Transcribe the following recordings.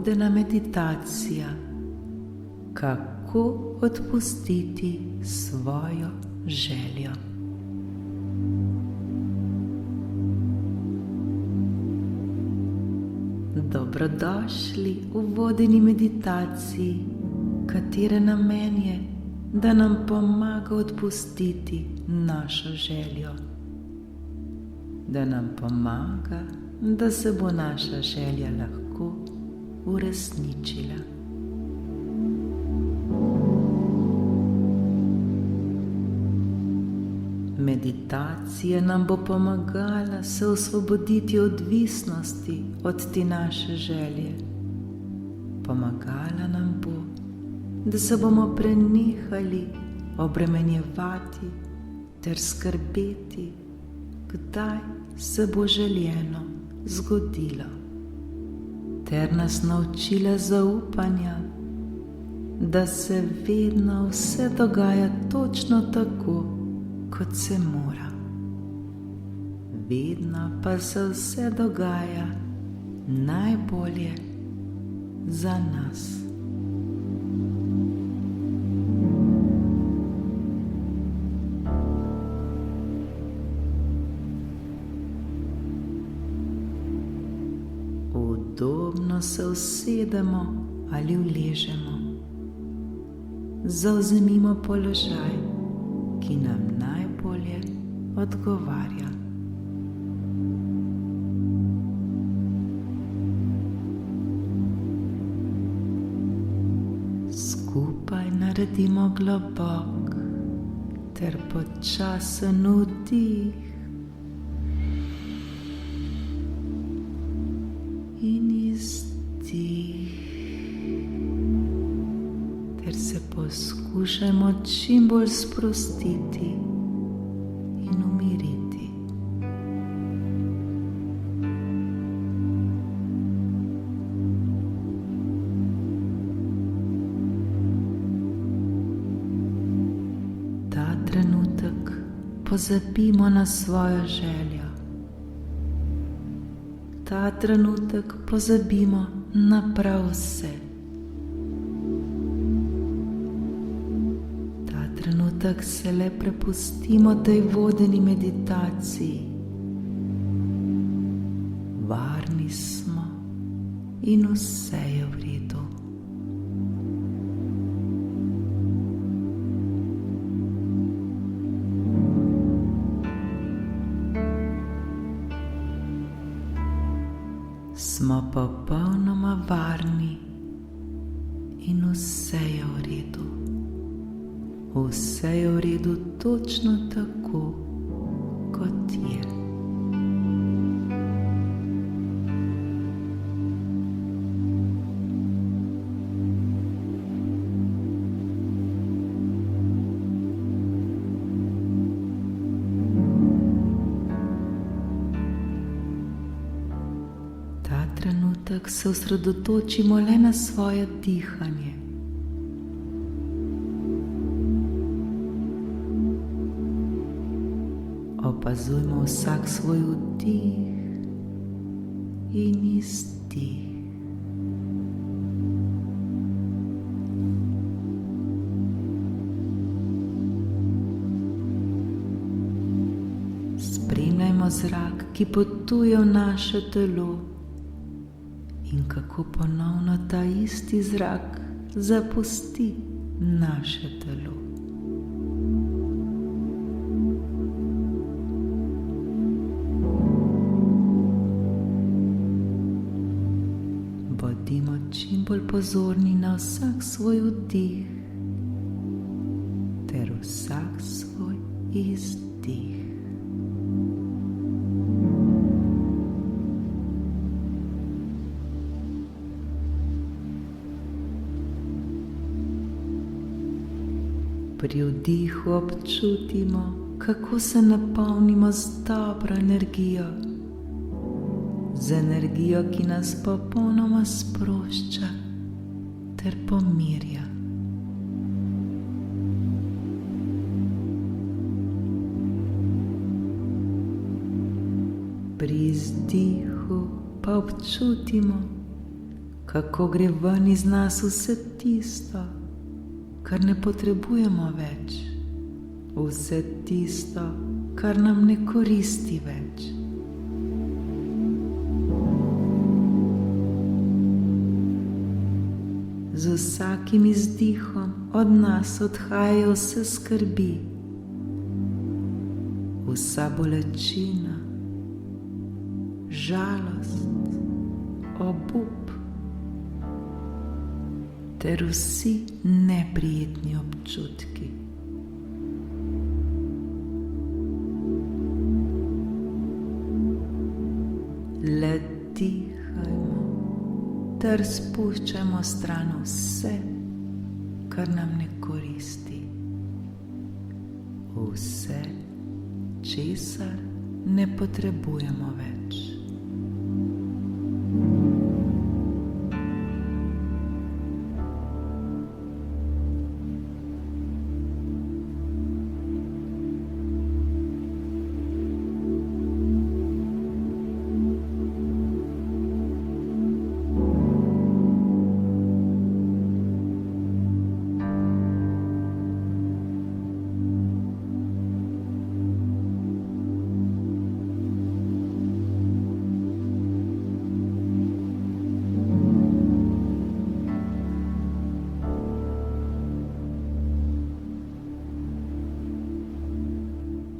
vodena meditacija, kako odpustiti svojo željo. Dobrodošli v vodeni meditaciji, katere namen je, da nam pomaga odpustiti našo željo, da nam pomaga, da se bo naša želja lahko uresničila. Meditacija nam bo pomagala se osvoboditi odvisnosti od te naše želje. Pomagala nam bo, da se bomo prenehali obremenjevati ter skrbeti, kdaj se bo željeno zgodilo, ter nas naučila zaupanja, da se vedno vse dogaja točno tako, kot se mora. Vedno pa se vse dogaja najbolje za nas. Udobno se usedemo ali uležemo. Zavzemimo položaj, ki nam najbolje odgovarja. Skupaj naredimo globok ter počasen vdih in izdih, ter se poskušajmo čim bolj sprostiti in umiriti. Ta trenutek pozabimo na svojo željo. Ta trenutek pozabimo na prav vse. Ta trenutek se le prepustimo tej vodeni meditaciji. Varni smo in vse je v redu. Smo popolnoma varni in vse je v redu. Vse je v redu točno tako, kot je. Trenutek se osredotočimo le na svoje dihanje. Opazujmo vsak svoj vdih in izdih. Spremljajmo zrak, ki potuje v naše telo, in kako ponovno ta isti zrak zapusti naše telo. Bodimo čim bolj pozorni na vsak svoj vdih ter vsak svoj izdih. Pri vdihu občutimo, kako se napolnimo z dobro energijo, z energijo, ki nas popolnoma sprošča ter pomirja. Pri izdihu pa občutimo, kako gre ven iz nas vse tisto, kar ne potrebujemo več, vse tisto, kar nam ne koristi več. Z vsakim izdihom od nas odhajajo vse skrbi, vsa bolečina, žalost, obup ter vsi neprijetni občutki. Le dihajmo ter spuščajmo stran vse, kar nam ne koristi, vse, česar ne potrebujemo več.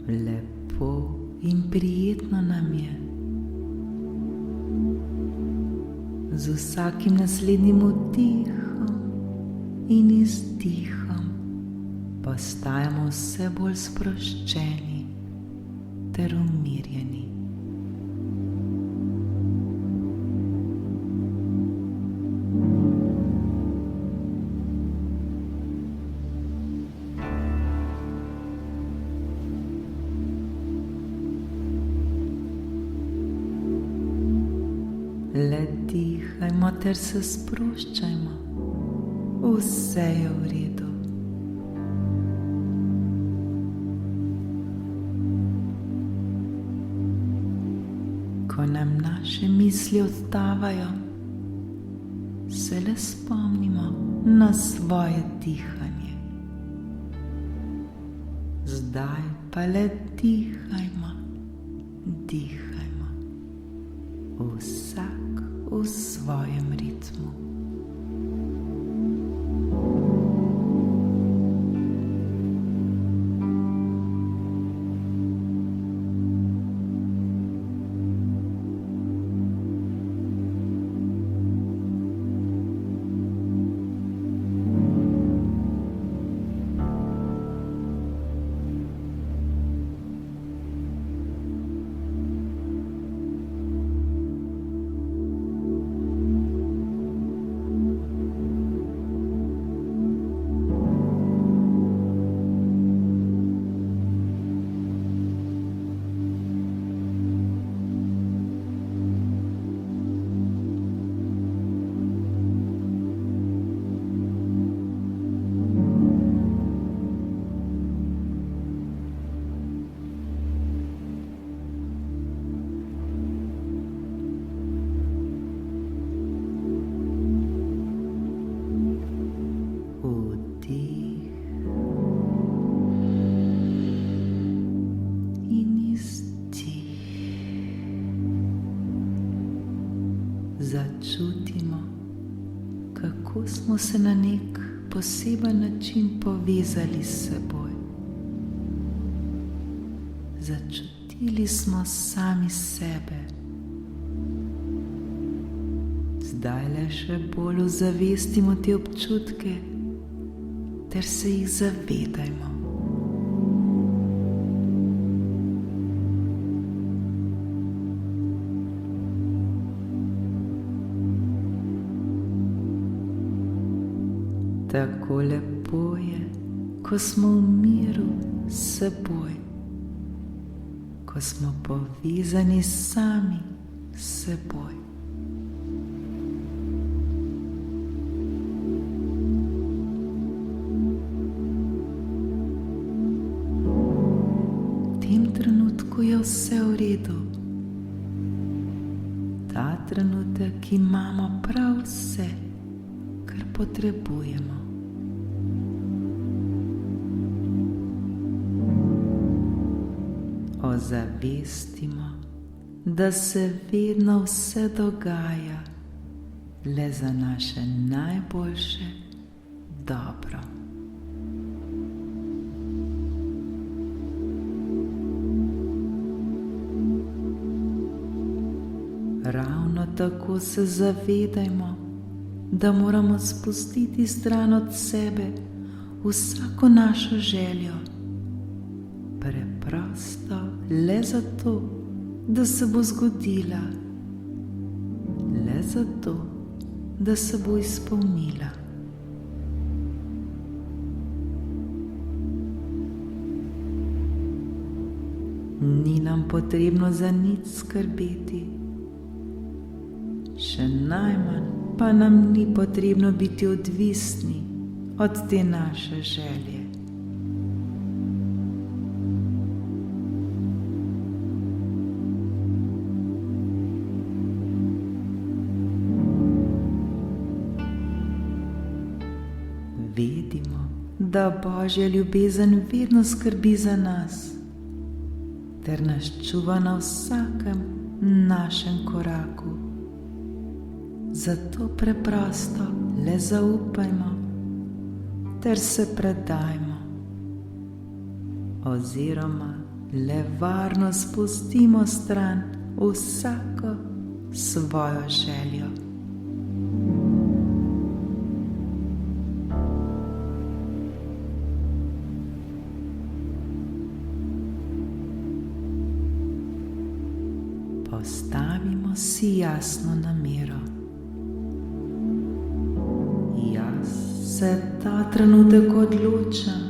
Lepo in prijetno nam je. Z vsakim naslednjim vdihom in izdihom postajamo vse bolj sproščeni ter umirjeni. Le dihajmo ter se sproščajmo, vse je v redu. Ko nam naše misli odtavajo, se le spomnimo na svoje dihanje. Zdaj pa le dihajmo, dihajmo, vsak v svojem ritmu. Začutimo, kako smo se na nek poseben način povezali s seboj. Začutili smo sami sebe. Zdaj le še bolj ozavestimo te občutke ter se jih zavedajmo. Tako lepo je, ko smo v miru s seboj, ko smo povezani sami s seboj. V tem trenutku je vse v redu. Ta trenutek imamo prav vse, kar potrebujemo. Ozavestimo, da se vedno vse dogaja le za naše najboljše dobro. Ravno tako se zavedajmo, da moramo spustiti stran od sebe vsako našo željo, preprosto le zato, da se bo zgodila, le zato, da se bo izpolnila. Ni nam potrebno za nič skrbeti, še najmanj pa nam ni potrebno biti odvisni od te naše želje. Vedimo, da Božja ljubezen vedno skrbi za nas, ter nas čuva na vsakem našem koraku. Zato preprosto le zaupajmo ter se predajmo, oziroma le varno spustimo stran vsako svojo željo. Postavimo si jasno namero. Jaz se ta trenutek odločam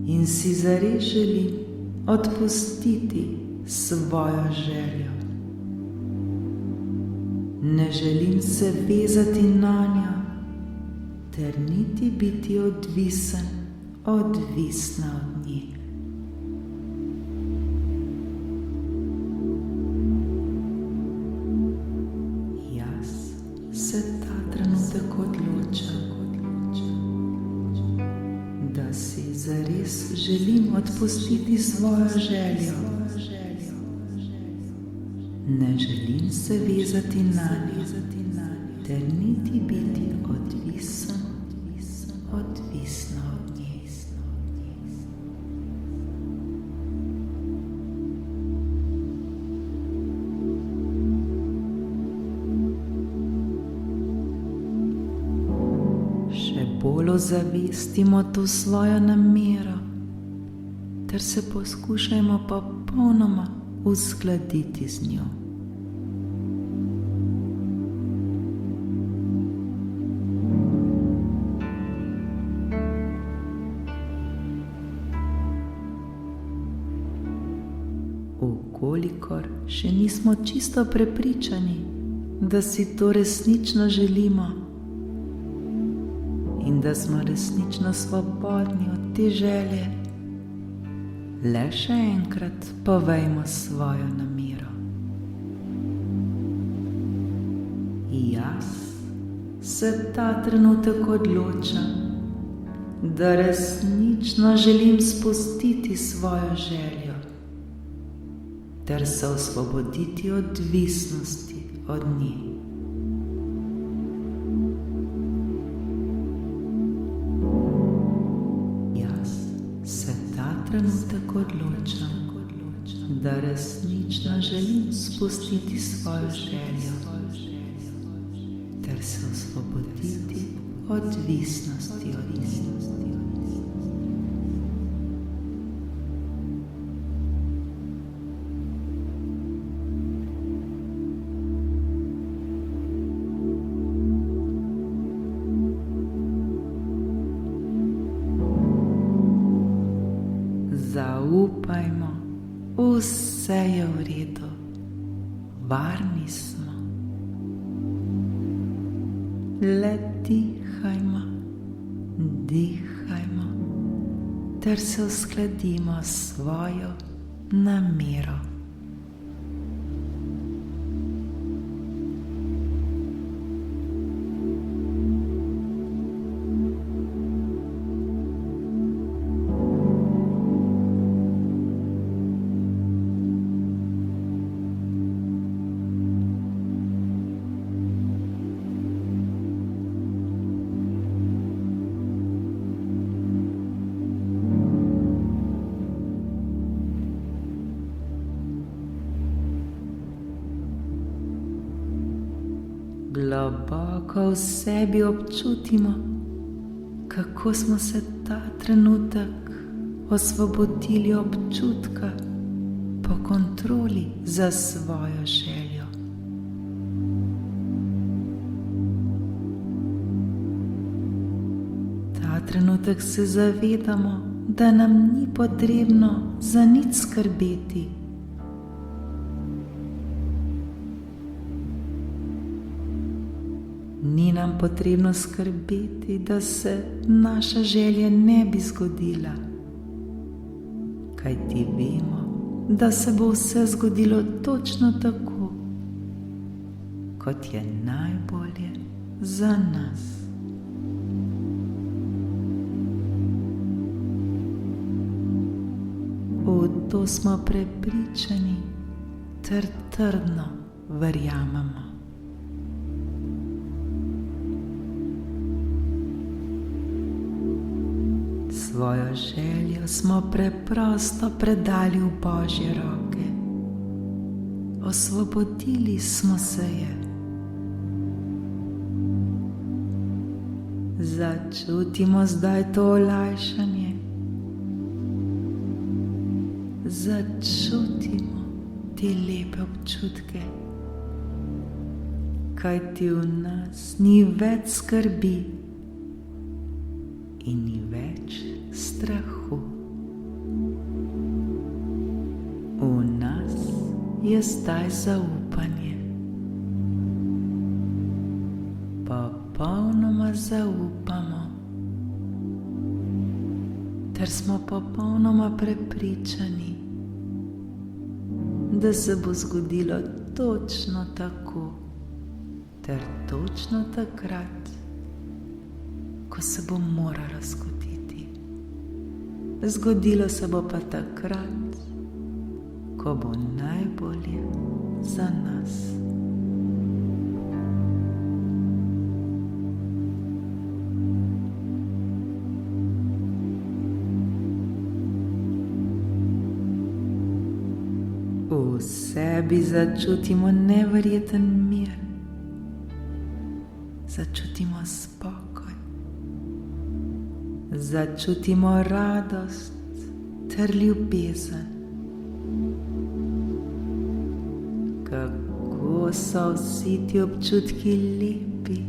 in si zares želim odpustiti svojo željo. Ne želim se vezati nanjo ter niti biti odvisna od nje. Se ta trenutek odločam, da si zares želim odpustiti svojo željo. Ne želim se vezati nanjo, ter niti biti odvisna od nje. Bolj ozavestimo to svojo namero, ter se poskušajmo popolnoma uskladiti z njo. Ukolikor še nismo čisto prepričani, da si to resnično želimo, in da smo resnično svobodni od te želje, le še enkrat povejmo svojo namero. Jaz se ta trenutek odločam, da resnično želim spustiti svojo željo, ter se osvoboditi odvisnosti od nje. Trenutek odločam, da resnično želim spustiti svojo željo, ter se osvoboditi odvisnosti od nje. Zaupajmo, vse je v redu, varni smo. Le dihajmo, ter se uskladimo s svojo namero. Globoko v sebi občutimo, kako smo se ta trenutek osvobodili občutka po kontroli za svojo željo. Ta trenutek se zavedamo, da nam ni potrebno za nič skrbeti. Ni nam potrebno skrbeti, da se naša želja ne bi zgodila, kajti vemo, da se bo vse zgodilo točno tako, kot je najbolje za nas. V to smo prepričani ter trdno verjamemo. Svojo željo smo preprosto predali v Božje roke. Osvobodili smo se je. Začutimo zdaj to olajšanje. Začutimo te lepe občutke, kajti v nas ni več skrbi in ni več strahu. V nas je zdaj zaupanje. Popolnoma zaupamo, ter smo popolnoma prepričani, da se bo zgodilo točno tako, ter točno takrat, ko se bo moralo zgoditi. Zgodilo se bo pa takrat, ko bo najbolje za nas. V sebi začutimo neverjeten mir, začutimo spokoj, začutimo radost ter ljubezen. Kako so vsi ti občutki lepi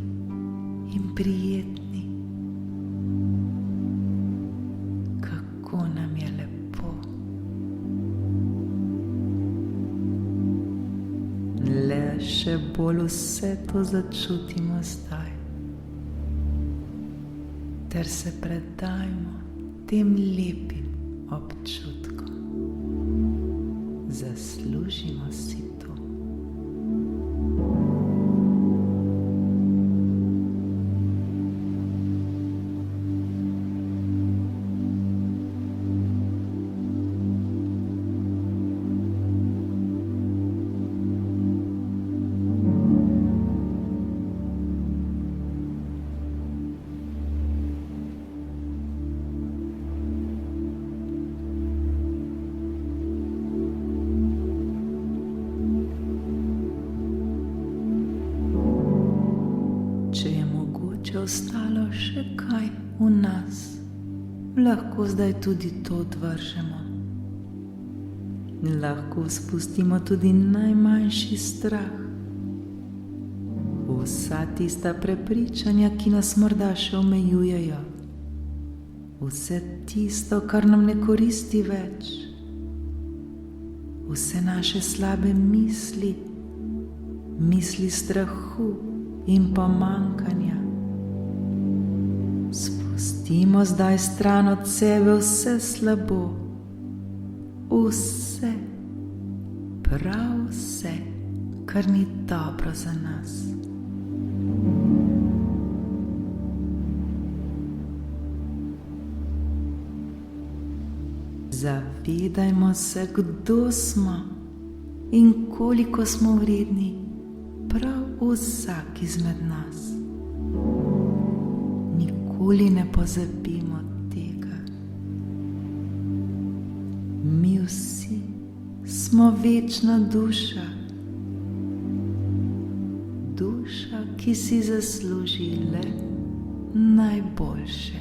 in prijetni. Kako nam je lepo. Le še bolj vse to začutimo zdaj, ter se predajmo tem lepim občutkom. Zaslužimo si to. Če ostalo še kaj v nas, lahko zdaj tudi to odvržemo. Lahko spustimo tudi najmanjši strah, vsa tista prepričanja, ki nas morda še omejujejo, vse tisto, kar nam ne koristi več, vse naše slabe misli, misli strahu in pomanjkanja. Spustimo zdaj stran od sebe vse slabo, vse, prav vse, kar ni dobro za nas. Zavedajmo se, kdo smo in koliko smo vredni, prav vsak izmed nas. Nikoli ne pozabimo tega. Mi vsi smo večna duša. Duša, ki ki si zasluži le najboljše.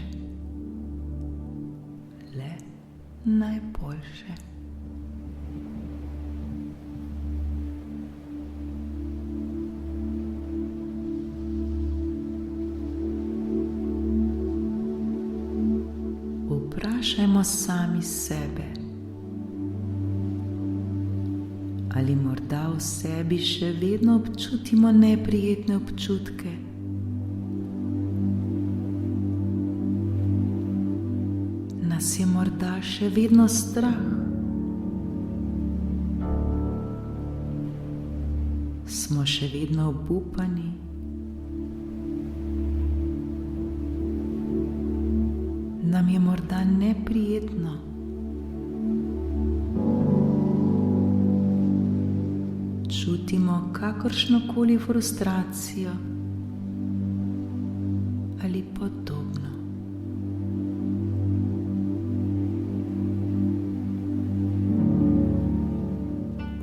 Le najboljše. Vprašajmo sami sebe, ali morda v sebi še vedno občutimo neprijetne občutke. Nas je morda še vedno strah? Smo še vedno obupani? Nam je morda neprijetno? Čutimo kakršnokoli frustracijo ali podobno.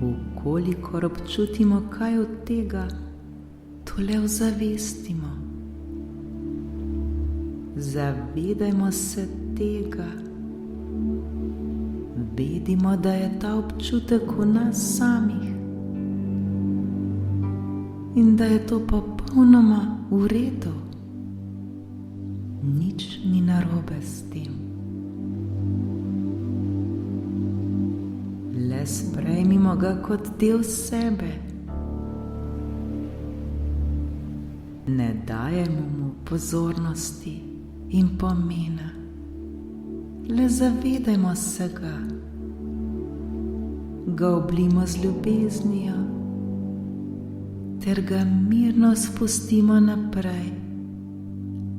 Vkolikor občutimo kaj od tega, to le ozavestimo. Zavedajmo se tega. Vedimo, da je ta občutek v nas samih in da je to popolnoma v redu. Nič ni narobe s tem. Le sprejmimo ga kot del sebe. Ne dajemo mu pozornosti in pomena. Le zavedajmo se ga. Ga oblimo z ljubeznijo ter ga mirno spustimo naprej,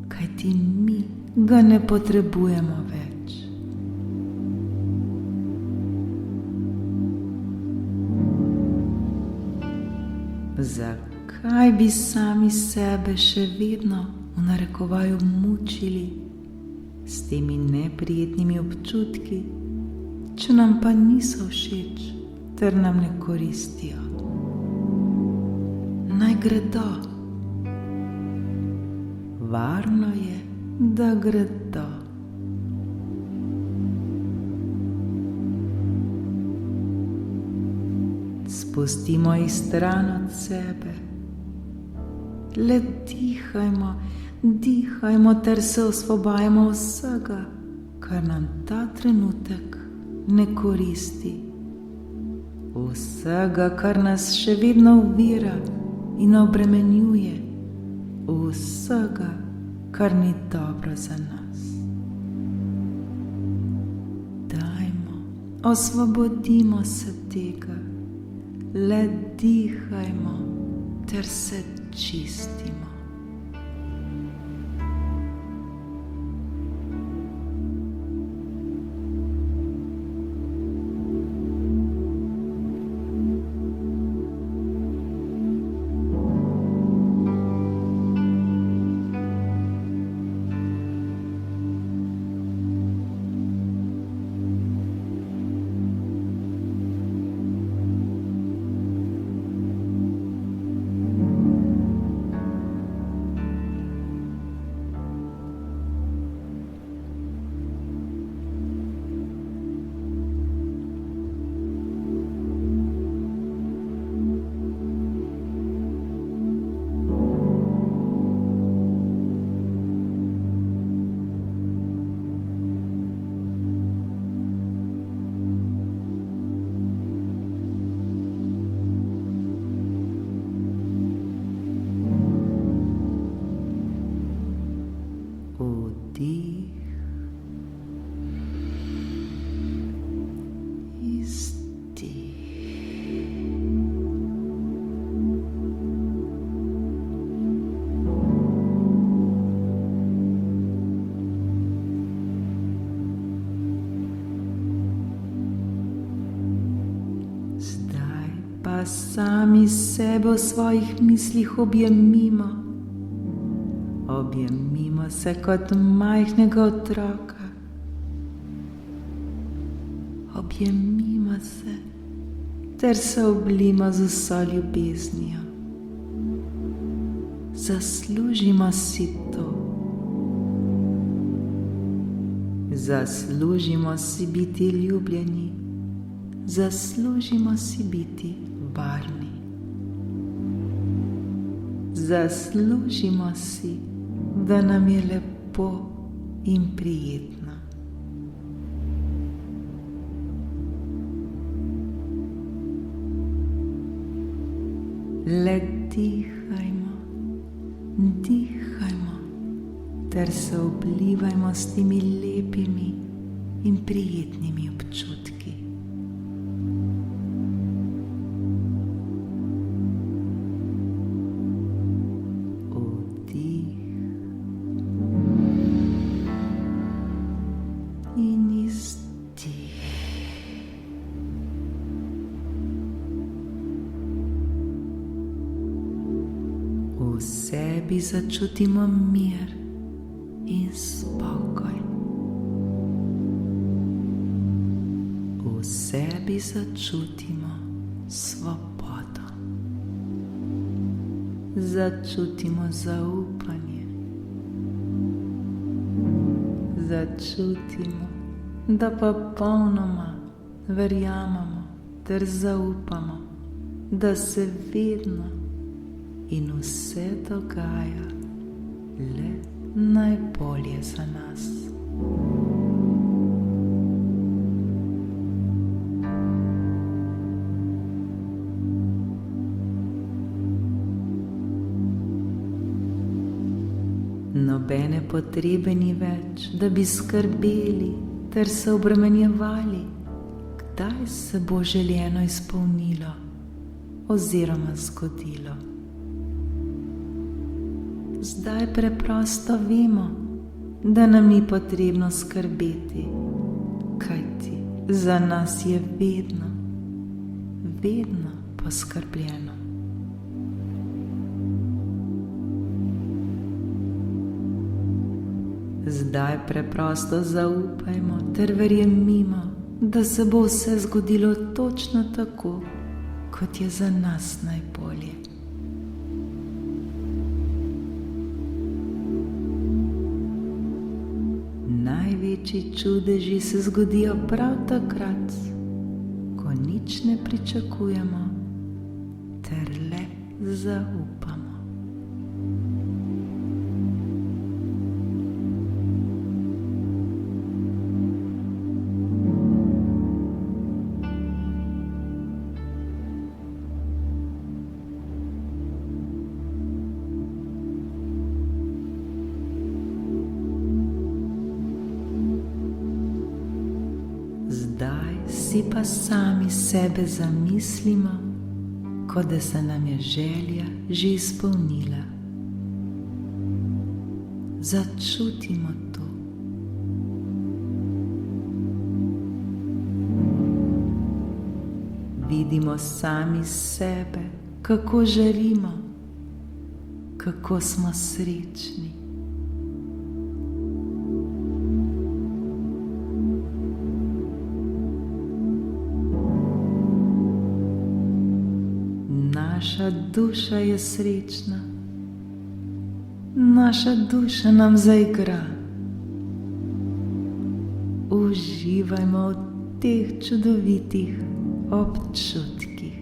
kajti mi ga ne potrebujemo več. Zakaj bi sami sebe še vedno v narekovaju mučili s temi neprijetnimi občutki, če nam pa niso všeč ter nam ne koristijo? Naj gredo. Varno je, da gredo. Spustimo jih stran od sebe. Le dihajmo, dihajmo ter se osvobajmo vsega, kar nam ta trenutek ne koristi. Vsega, kar nas še vedno ovira in obremenjuje, vsega, kar ni dobro za nas. Dajmo, osvobodimo se tega, le dihajmo ter se čistimo. Vdih, izdih. Zdaj pa sami sebe v svojih mislih objemimo. Objemimo se kot majhnega otroka. Objemimo se ter se oblijmo z vso ljubeznijo. Zaslužimo si to. Zaslužimo si biti ljubljeni, zaslužimo si biti varni. Zaslužimo si, da nam je lepo in prijetno. Le dihajmo, dihajmo, ter se oblivajmo s temi lepimi in prijetnimi občutki. Vdih in izdih. V sebi začutimo mir in spokoj. V sebi začutimo svobodo. Začutimo zaupanje. Začutimo, da pa popolnoma verjamemo ter zaupamo, da se vedno in vse dogaja le najbolje za nas. Nobene potrebe ni več, da bi skrbeli ter se obremenjevali, kdaj se bo želeno izpolnilo oziroma zgodilo. Zdaj preprosto vemo, da nam ni potrebno skrbeti, kajti za nas je vedno, vedno poskrbljeno. Zdaj preprosto zaupajmo ter verjemimo, da se bo vse zgodilo točno tako, kot je za nas najbolje. Največji čudeži se zgodijo prav takrat, ko nič ne pričakujemo ter le zaupamo. Zdaj si pa sami sebe zamislimo, kot da se nam je želja že izpolnila. Začutimo to. Vidimo sami sebe, kako žarimo, kako smo srečni. Naša duša je srečna, naša duša nam zaigra. Uživajmo v teh čudovitih občutkih.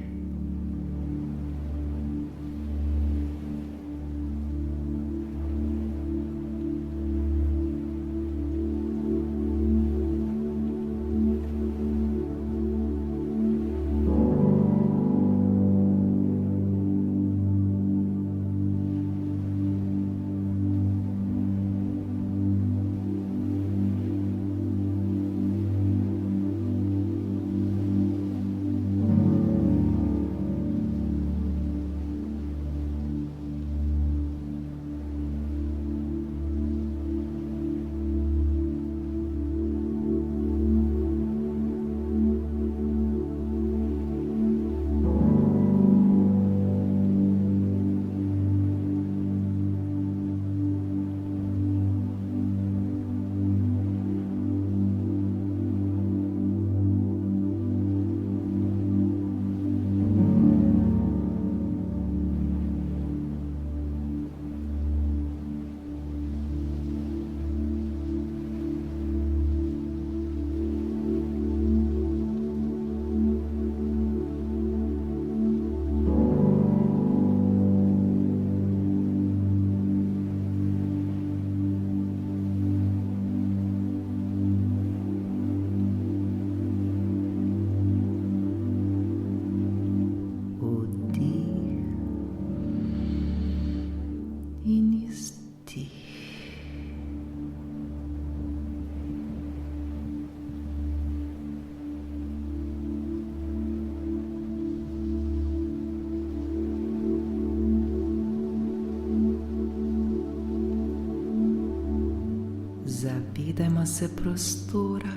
zavedajmo se prostora,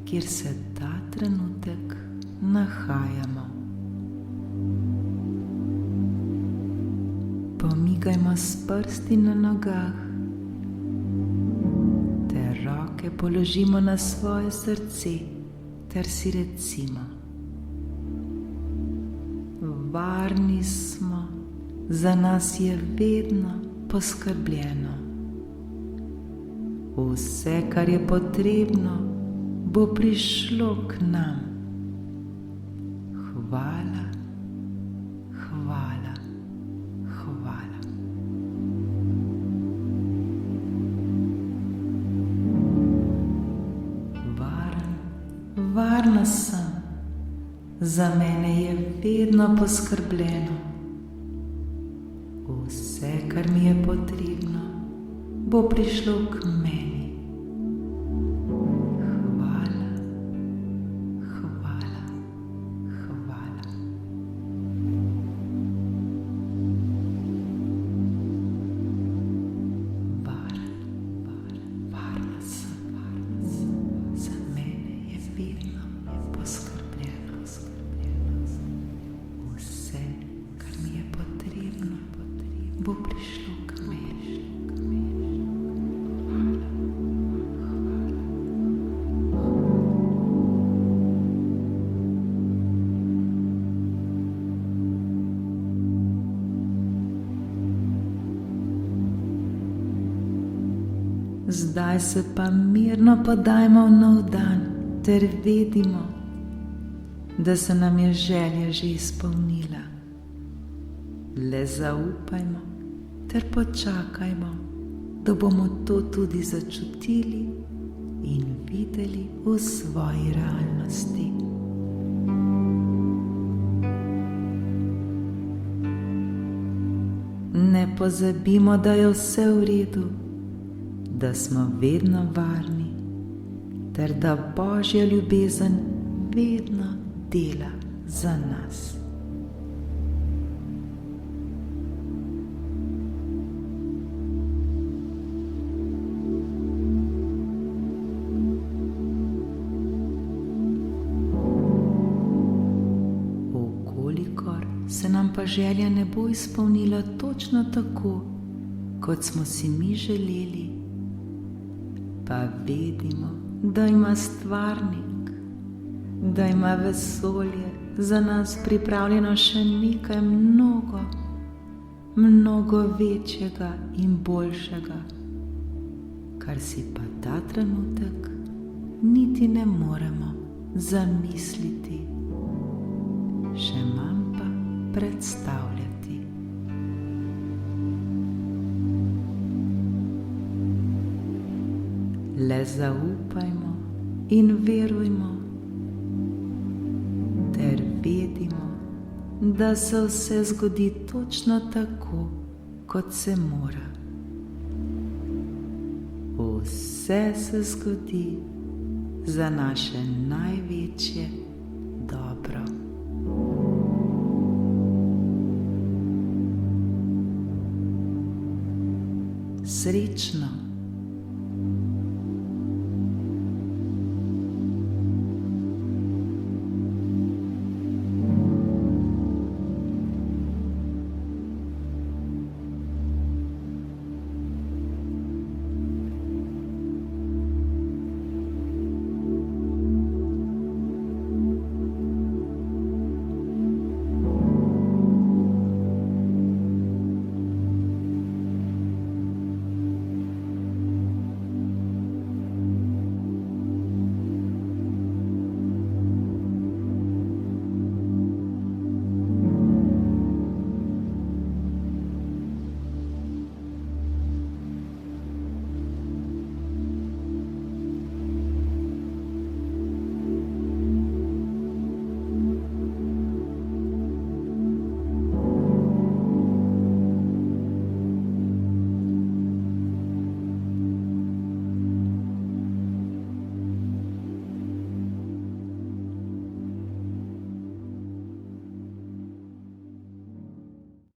kjer se ta trenutek nahajamo. Pomigajmo s prsti na nogah, ter roke položimo na svoje srce, ter si recimo: varni smo, za nas je vedno poskrbljeno. Vse, kar je potrebno, bo prišlo k nam. Hvala, hvala, hvala. Varna sem, za mene je vedno poskrbljeno. Vse, kar mi je potrebno, bo prišlo k meni. Hvala, hvala, hvala. Varna sem, za mene je vedno poskrbljeno. Vse, kar mi je potrebno, bo prišlo k meni. Zdaj se pa mirno podajmo v nov dan, ter vedimo, da se nam je želja že izpolnila. Le zaupajmo ter počakajmo, da bomo to tudi začutili in videli v svoji realnosti. Ne pozabimo, da je vse v redu, da smo vedno varni, ter da Božja ljubezen vedno dela za nas. Ukolikor se nam pa želja ne bo izpolnila točno tako, kot smo si mi želeli, pa vedimo, da ima Stvarnik, da ima vesolje za nas pripravljeno še nekaj mnogo večjega in boljšega, kar si pa ta trenutek niti ne moremo zamisliti, še manj pa predstavljati. Le zaupajmo in verujmo, ter vedimo, da se vse zgodi točno tako, kot se mora. Vse se zgodi za naše največje dobro. Srečno!